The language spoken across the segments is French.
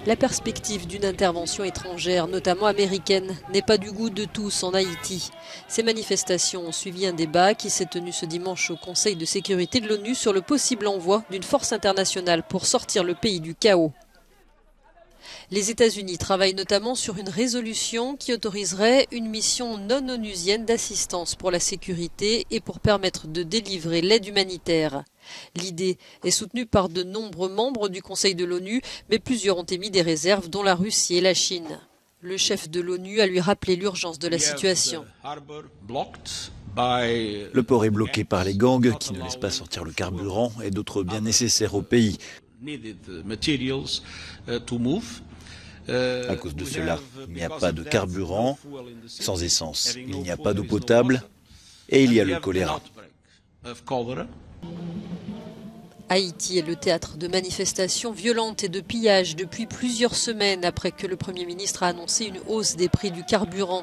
La perspective d'une intervention étrangère, notamment américaine, n'est pas du goût de tous en Haïti. Ces manifestations ont suivi un débat qui s'est tenu ce dimanche au Conseil de sécurité de l'ONU sur le possible envoi d'une force internationale pour sortir le pays du chaos. Les États-Unis travaillent notamment sur une résolution qui autoriserait une mission non onusienne d'assistance pour la sécurité et pour permettre de délivrer l'aide humanitaire. L'idée est soutenue par de nombreux membres du Conseil de l'ONU, mais plusieurs ont émis des réserves, dont la Russie et la Chine. Le chef de l'ONU a lui rappelé l'urgence de la situation. Le port est bloqué par les gangs qui ne laissent pas sortir le carburant et d'autres biens nécessaires au pays. À cause de cela, il n'y a pas de carburant, sans essence, il n'y a pas d'eau potable et il y a le choléra. Haïti est le théâtre de manifestations violentes et de pillages depuis plusieurs semaines après que le Premier ministre a annoncé une hausse des prix du carburant.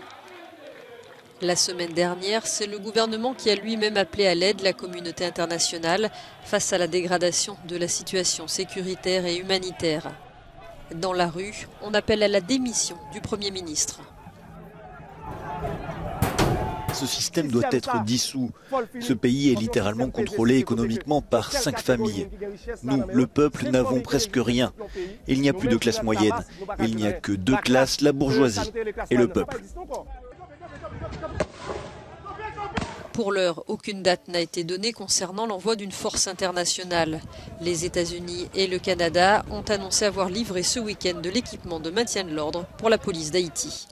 La semaine dernière, c'est le gouvernement qui a lui-même appelé à l'aide la communauté internationale face à la dégradation de la situation sécuritaire et humanitaire. Dans la rue, on appelle à la démission du Premier ministre. Ce système doit être dissous. Ce pays est littéralement contrôlé économiquement par 5 familles. Nous, le peuple, n'avons presque rien. Il n'y a plus de classe moyenne. Il n'y a que 2 classes, la bourgeoisie et le peuple. Pour l'heure, aucune date n'a été donnée concernant l'envoi d'une force internationale. Les États-Unis et le Canada ont annoncé avoir livré ce week-end de l'équipement de maintien de l'ordre pour la police d'Haïti.